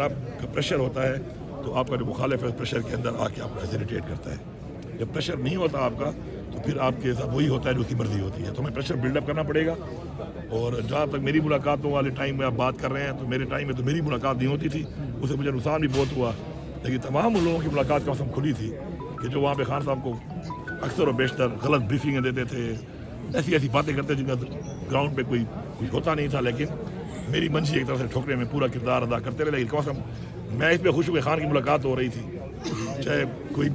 آپ کا پریشر ہوتا ہے تو آپ کا جو مخالف ہے پریشر کے اندر آ کے آپ کو فیسیلیٹیٹ کرتا ہے. جب پریشر نہیں ہوتا آپ کا تو پھر آپ کے ساتھ وہی ہوتا ہے جو اس کی مرضی ہوتی ہے. تو ہمیں پریشر بلڈ اپ کرنا پڑے گا. اور جہاں تک میری ملاقاتوں والے ٹائم میں آپ بات کر رہے ہیں تو میرے ٹائم میں تو میری ملاقات نہیں ہوتی تھی, اس سے مجھے نقصان بھی بہت ہوا. لیکن تمام ان لوگوں کی ملاقات کم سے کم کھلی تھی کہ جو وہاں پہ خان صاحب کو اکثر و بیشتر غلط بریفنگیں دیتے تھے, ایسی باتیں کرتے جن کا گراؤنڈ پہ کوئی کچھ ہوتا نہیں تھا. لیکن میری منشی ایک طرح سے ٹھوکنے میں پورا کردار ادا کرتے رہے. لیکن کم سے کم میں اس پہ خوش ہوں کہ خان کی ملاقات ہو رہی تھی, چاہے کوئی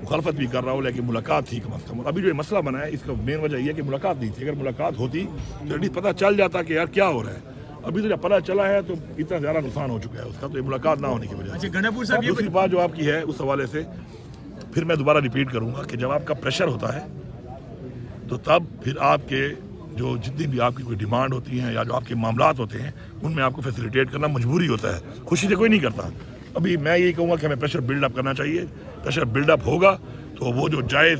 مخالفت بھی کر رہا ہو لیکن ملاقات تھی کم از کم. ابھی جو یہ مسئلہ بنا ہے اس کا مین وجہ یہ ہے کہ ملاقات نہیں تھی. اگر ملاقات ہوتی تو ایٹ لیسٹ پتہ چل جاتا کہ یار کیا ہو رہا ہے. ابھی تو جب پتہ چلا ہے تو اتنا زیادہ نقصان ہو چکا ہے اس کا, تو یہ ملاقات نہ ہونے کی وجہ سے. دوسری بات جو آپ کی ہے اس حوالے سے پھر میں دوبارہ ریپیٹ کروں گا کہ جب آپ کا پریشر ہوتا ہے تو تب پھر آپ کے جو جتنی بھی آپ کی کوئی ڈیمانڈ ہوتی ہیں یا جو آپ کے معاملات ہوتے ہیں ان میں آپ کو فیسیلیٹیٹ کرنا مجبوری ہوتا ہے, خوشی سے کوئی نہیں کرتا. ابھی میں یہی کہوں گا کہ ہمیں پریشر بلڈ اپ کرنا چاہیے. پریشر بلڈ اپ ہوگا تو وہ جو جائز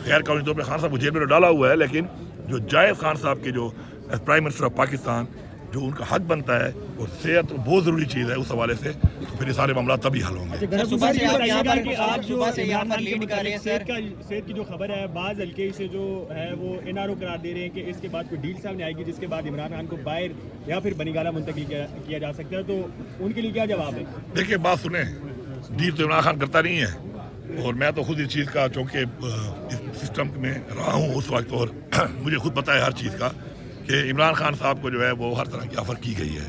غیر قانونی طور پہ خان صاحب کو جیل میں ڈالا ہوا ہے, لیکن جو جائز خان صاحب کے جو پرائم منسٹر آف پاکستان جو ان کا حق بنتا ہے اور صحت بہت ضروری چیز ہے اس حوالے سے, تو پھر یہ سارے معاملات تبھی حل ہوں گے. صحت کی جو خبر ہے بعض حلقے سے جو ہے وہ این آر او قرار دے رہے ہیں کہ اس کے بعد کوئی ڈیل سامنے آئے گی جس کے بعد عمران خان کو باہر یا پھر بنی گالہ منتقل کیا جا سکتا ہے, تو ان کے لیے کیا جواب ہے؟ دیکھیے بات سنیں, ڈیل تو عمران خان کرتا نہیں ہے اور میں تو خود اس چیز کا چونکہ اس سسٹم میں رہا ہوں اس وقت اور مجھے خود پتہ ہے ہر چیز کا کہ عمران خان صاحب کو جو ہے وہ ہر طرح کی آفر کی گئی ہے.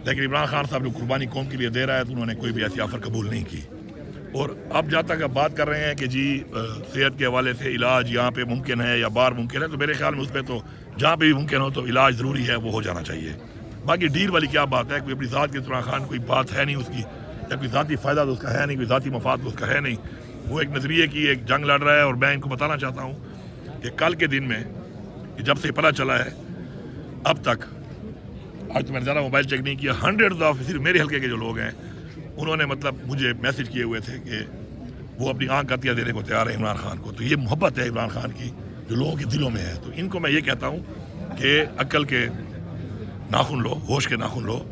لیکن عمران خان صاحب جو قربانی قوم کے لیے دے رہا ہے تو انہوں نے کوئی بھی ایسی آفر قبول نہیں کی. اور اب جہاں تک آپ بات کر رہے ہیں کہ جی صحت کے حوالے سے علاج یہاں پہ ممکن ہے یا باہر ممکن ہے, تو میرے خیال میں اس پہ تو جہاں پہ بھی ممکن ہو تو علاج ضروری ہے, وہ ہو جانا چاہیے. باقی ڈیل والی کیا بات ہے, کوئی اپنی ذات کے عمران خان کوئی بات ہے نہیں اس کی, یا کوئی ذاتی فائدہ تو اس کا ہے نہیں, کوئی ذاتی مفاد تو اس کا ہے نہیں. وہ ایک نظریے کی ایک جنگ لڑ رہا ہے. اور میں ان کو بتانا چاہتا ہوں کہ کل کے دن میں جب سے پتہ چلا ہے اب تک, آج تو میں نے زیادہ موبائل چیک نہیں کیا, ہنڈریڈ آف صرف میرے حلقے کے جو لوگ ہیں انہوں نے مطلب مجھے میسج کیے ہوئے تھے کہ وہ اپنی آنکھ عطیہ دینے کو تیار ہے عمران خان کو. تو یہ محبت ہے عمران خان کی جو لوگوں کے دلوں میں ہے. تو ان کو میں یہ کہتا ہوں کہ عقل کے ناخن لو, ہوش کے ناخن لو,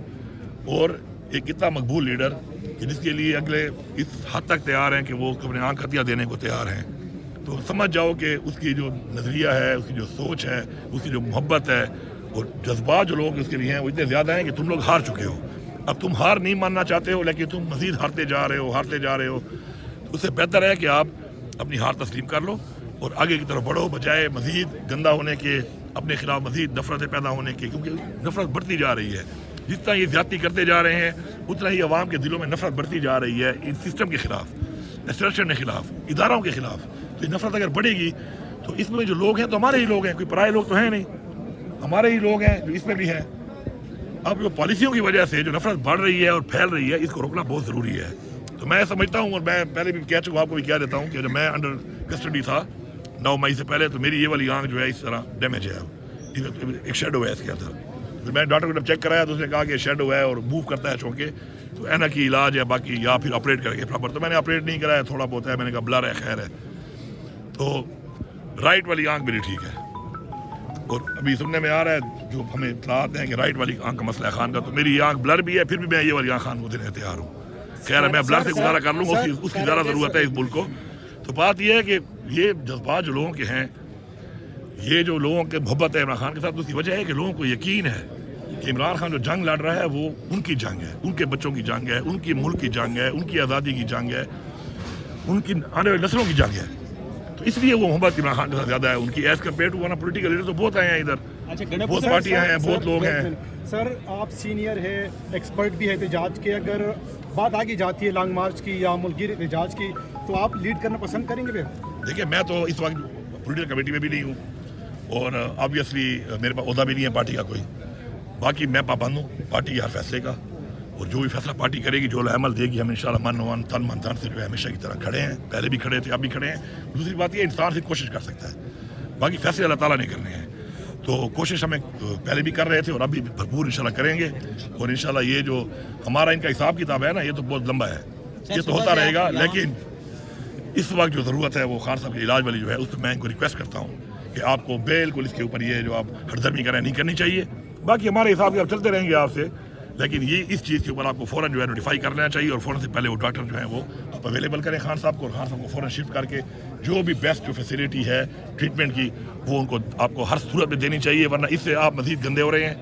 اور ایک اتنا مقبول لیڈر کہ جس کے لیے اگلے اس حد تک تیار ہیں کہ وہ اپنے آنکھ عطیہ دینے کو تیار ہیں, تو سمجھ جاؤ کہ اس کی جو نظریہ ہے, اس کی جو سوچ ہے, اس کی جو محبت ہے اور جذبات جو لوگ اس کے لیے ہیں وہ اتنے زیادہ ہیں کہ تم لوگ ہار چکے ہو. اب تم ہار نہیں ماننا چاہتے ہو لیکن تم مزید ہارتے جا رہے ہو. اس سے بہتر ہے کہ آپ اپنی ہار تسلیم کر لو اور آگے کی طرف بڑھو, بجائے مزید گندا ہونے کے, اپنے خلاف مزید نفرتیں پیدا ہونے کے, کیونکہ نفرت بڑھتی جا رہی ہے. جتنا یہ زیادتی کرتے جا رہے ہیں اتنا ہی عوام کے دلوں میں نفرت بڑھتی جا رہی ہے ان سسٹم کے خلاف, انسٹیٹیوشن کے خلاف, اداروں کے خلاف. تو یہ نفرت اگر بڑھے گی تو اس میں جو لوگ ہیں تو ہمارے ہی لوگ ہیں, کوئی پرائے لوگ تو ہیں نہیں, ہمارے ہی لوگ ہیں جو اس میں بھی ہیں. اب جو پالیسیوں کی وجہ سے جو نفرت بڑھ رہی ہے اور پھیل رہی ہے, اس کو روکنا بہت ضروری ہے. تو میں سمجھتا ہوں, اور میں پہلے بھی کہہ چکا ہوں, آپ کو بھی کہہ دیتا ہوں کہ جب میں انڈر کسٹڈی تھا 9 مئی سے پہلے, تو میری یہ والی آنکھ جو ہے اس طرح ڈیمیج ہے, ایک شیڈو ہے اس کے اندر. تو میں ڈاکٹر کو جب چیک کرایا تو اس نے کہا کہ شیڈو ہے اور موو کرتا ہے چونکہ, تو اینا کی علاج ہے باقی, یا پھر آپریٹ کریں گے پراپر. تو میں نے آپریٹ نہیں کرایا, تھوڑا بہت ہے, میں نے کہا بلر ہے, خیر ہے. تو رائٹ والی آنکھ میری ٹھیک ہے, اور ابھی سننے میں آ رہا ہے جو ہمیں اطلاعات ہیں کہ رائٹ والی آنکھ کا مسئلہ ہے خان کا. تو میری یہ آنکھ بلر بھی ہے, پھر بھی میں یہ والی آنکھ خان کو دینے تیار ہوں. خیر ہے, میں بلر سے گزارا کر لوں گا, اس کی زیادہ ضرورت ہے اس ملک کو. تو بات یہ ہے کہ یہ جذبات جو لوگوں کے ہیں, یہ جو لوگوں کے محبت ہے عمران خان کے ساتھ, اس کی وجہ ہے کہ لوگوں کو یقین ہے کہ عمران خان جو جنگ لڑ رہا ہے وہ ان کی جنگ ہے, ان کے بچوں کی جنگ ہے, ان کی ملک کی جنگ ہے, ان کی آزادی کی جنگ ہے, ان کی آنے والی نسلوں کی جنگ ہے. تو اس لیے وہ محبت عمران خان کے ساتھ زیادہ ہے ان کی, ایز کمپیئر ٹو ورنہ پولیٹیکل لیڈر تو بہت آئے ہیں ادھر, بہت پارٹیاں ہیں, بہت لوگ ہیں. سر آپ سینئر ہے, ایکسپرٹ بھی ہے احتجاج کے, اگر بات آگے جاتی ہے لانگ مارچ کی یا ملک احتجاج کی, تو آپ لیڈ کرنا پسند کریں گے؟ دیکھیے میں تو اس وقت پولیٹیکل کمیٹی میں بھی نہیں ہوں, اور آبویسلی میرے پاس عہدہ بھی نہیں ہے پارٹی کا کوئی. باقی میں پابند ہوں پارٹی کے ہر فیصلے کا, اور جو بھی فیصلہ پارٹی کرے گی, جو عمل دے گی, ہم انشاءاللہ من تن سے جو ہے ہمیشہ کی طرح کھڑے ہیں, پہلے بھی کھڑے تھے, اب بھی کھڑے ہیں. دوسری بات یہ انسان سے کوشش کر سکتا ہے, باقی فیصلے اللہ تعالیٰ نے کرنے ہیں. تو کوشش ہمیں پہلے بھی کر رہے تھے اور اب بھی بھرپور انشاءاللہ کریں گے. اور انشاءاللہ یہ جو ہمارا ان کا حساب کتاب ہے نا, یہ تو بہت لمبا ہے, یہ تو ہوتا رہے گا. لیکن اس وقت جو ضرورت ہے وہ خان صاحب کے علاج والی جو ہے, اس پہ میں ان کو ریکویسٹ کرتا ہوں کہ آپ کو بالکل اس کے اوپر یہ جو آپ ہردرمی کریں نہیں کرنی چاہیے. باقی ہمارے حساب سے آپ چلتے رہیں گے آپ سے, لیکن یہ اس چیز کے اوپر آپ کو فوراً جو ہے نوٹیفائی کر لینا چاہیے، اور فوراً سے پہلے وہ ڈاکٹر جو ہیں وہ آپ اویلیبل کریں خان صاحب کو، اور خان صاحب کو فوراً شفٹ کر کے جو بھی بیسٹ جو فیسلٹی ہے ٹریٹمنٹ کی وہ ان کو آپ کو ہر صورت میں دینی چاہیے، ورنہ اس سے آپ مزید گندے ہو رہے ہیں،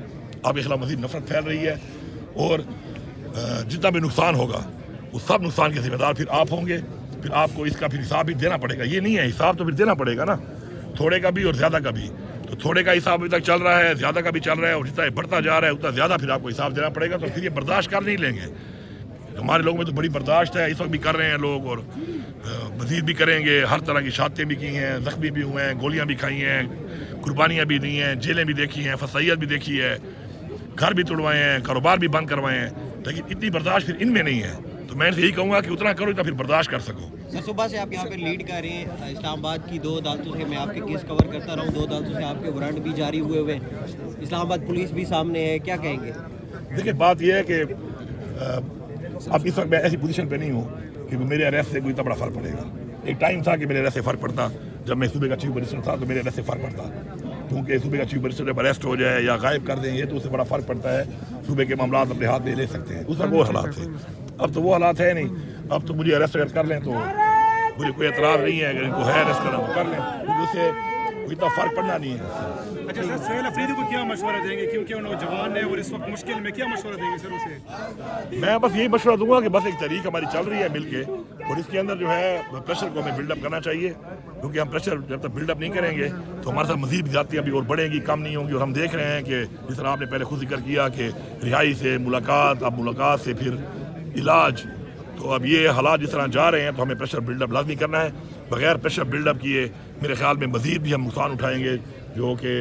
آپ کے خلاف مزید نفرت پھیل رہی ہے، اور جتنا بھی نقصان ہوگا وہ سب نقصان کے ذمہ دار پھر آپ ہوں گے، پھر آپ کو اس کا پھر حساب بھی دینا پڑے گا. یہ نہیں ہے، حساب تو پھر دینا پڑے گا نا، تھوڑے کا بھی اور زیادہ کا بھی. تو تھوڑے کا حساب ابھی تک چل رہا ہے، زیادہ کا بھی چل رہا ہے، اور جتنا یہ بڑھتا جا رہا ہے اتنا زیادہ پھر آپ کو حساب دینا پڑے گا. تو پھر یہ برداشت کر نہیں لیں گے. ہمارے لوگوں میں تو بڑی برداشت ہے، اس وقت بھی کر رہے ہیں لوگ، اور مزید بھی کریں گے. ہر طرح کی شہادتیں بھی کی ہیں، زخمی بھی ہوئے ہیں، گولیاں بھی کھائی ہیں، قربانیاں بھی دی ہیں، جیلیں بھی دیکھی ہیں، فسائیت بھی دیکھی ہے، گھر بھی توڑوائے ہیں، کاروبار بھی بند کروائے ہیں. لیکن اتنی برداشت پھر ان میں نہیں ہے. تو میں یہی کہوں گا کہ اتنا کرو اتنا پھر برداشت کر سکو. سر صبح سے آپ یہاں پہ لیڈ کر رہے ہیں اسلام آباد کی 2 عدالتوں سے. میں آپ کے کیس کور کرتا رہا ہوں، 2 عدالتوں سے آپ کے وارنٹ بھی جاری ہوئے ہیں، اسلام آباد پولیس بھی سامنے ہے، کیا کہیں گے؟ دیکھیں بات یہ ہے کہ اب اس وقت میں ایسی پوزیشن پہ نہیں ہوں کہ میرے اریسٹ سے کوئی اتنا بڑا فرق پڑے گا. ایک ٹائم تھا کہ میرے اریسٹ سے فرق پڑتا، جب میں صوبے کا چیف منسٹر تھا تو میرے اریسٹ سے فرق پڑتا، کیونکہ صوبے کا چیف منسٹر جب اریسٹ ہو جائے یا غائب کر دیں یہ تو اس سے بڑا فرق پڑتا ہے. صوبے کے معاملات اپنے ہاتھ میں لے سکتے ہیں. اس وقت وہ حالات تھے، اب تو وہ حالات ہے نہیں. اب تو مجھے اریسٹ اگر کر لیں تو مجھے کوئی اعتراض نہیں ہے، اگر ان کو ہے اریسٹ کرنا تو کر لیں، کیونکہ اس سے کوئی اتنا فرق پڑنا نہیں ہے. اچھا سر، سہیل افریدی کو کیا مشورہ دیں گے، کیونکہ وہ نوجوان ہے اور اس وقت مشکل میں، کیا مشورہ دیں گے سر اسے؟ میں بس یہی مشورہ دوں گا کہ بس ایک تحریک ہماری چل رہی ہے مل کے، اور اس کے اندر جو ہے پریشر کو ہمیں بلڈ اپ کرنا چاہیے، کیونکہ ہم پریشر جب تک بلڈ اپ نہیں کریں گے تو ہمارے ساتھ مزید زیادتیاں بھی اور بڑھیں گی، کم نہیں ہوں گی. اور ہم دیکھ رہے ہیں کہ جس طرح آپ نے پہلے خود ذکر کیا کہ رہائی سے ملاقات، اب ملاقات سے پھر علاج، تو اب یہ حالات جس طرح جا رہے ہیں تو ہمیں پریشر بلڈ اپ لازمی کرنا ہے. بغیر پریشر بلڈ اپ کیے میرے خیال میں مزید بھی ہم نقصان اٹھائیں گے، جو کہ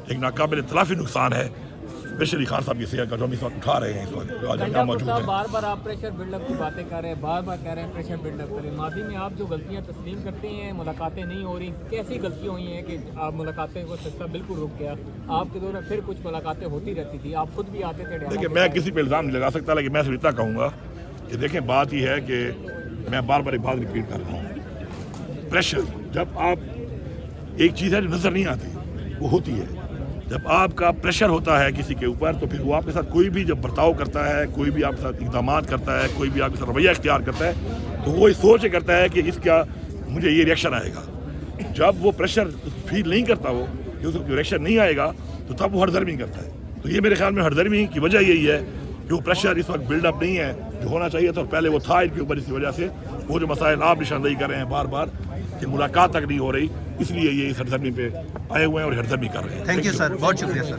ایک ناقابل تلافی نقصان ہے، اسپیشلی خان صاحب کی صحت کا جو ہم اس وقت اٹھا رہے ہیں. اس وقت آج یہاں موجود ہیں. بار بار آپ پریشر بلڈ اپ کی باتیں کر رہے ہیں، بار بار کہہ رہے ہیں پریشر بلڈ اپ کریں. ماضی میں آپ جو غلطیاں تسلیم کرتے ہیں، ملاقاتیں نہیں ہو رہی، کیسی غلطیاں ہوئی ہیں کہ آپ ملاقاتیں کو سلسلہ بالکل رک گیا؟ آپ کے دور میں پھر کچھ ملاقاتیں ہوتی رہتی تھی، آپ خود بھی آتے تھے. دیکھیں میں کسی پہ الزام نہیں لگا سکتا، لیکن میں صرف اتنا کہوں گا کہ دیکھیں بات یہ ہے کہ میں بار بار ایک بات ریپیٹ کر رہا ہوں. پریشر جب آپ ایک چیز ہے جو نظر نہیں آتی وہ ہوتی ہے. جب آپ کا پریشر ہوتا ہے کسی کے اوپر تو پھر وہ آپ کے ساتھ کوئی بھی جب برتاؤ کرتا ہے، کوئی بھی آپ کے ساتھ اقدامات کرتا ہے، کوئی بھی آپ کے ساتھ رویہ اختیار کرتا ہے تو وہ اس سوچ کرتا ہے کہ اس کا مجھے یہ ریئیکشن آئے گا. جب وہ پریشر فیل نہیں کرتا وہ کہ اس کو ریئیکشن نہیں آئے گا تو تب وہ ہردرمی کرتا ہے. تو یہ میرے خیال میں ہردرمی کی وجہ یہی ہے کہ وہ پریشر اس وقت بلڈ اپ نہیں ہے جو ہونا چاہیے تھا، اور پہلے وہ تھا ان کے اوپر. اسی وجہ سے وہ جو مسائل آپ نشاندہی کر رہے ہیں بار بار کہ ملاقات تک نہیں ہو رہی، اس لیے یہ اس ہردرمی پہ آئے ہوئے ہیں اور ہردرمی کر رہے ہیں. تھینک یو سر، بہت شکریہ سر.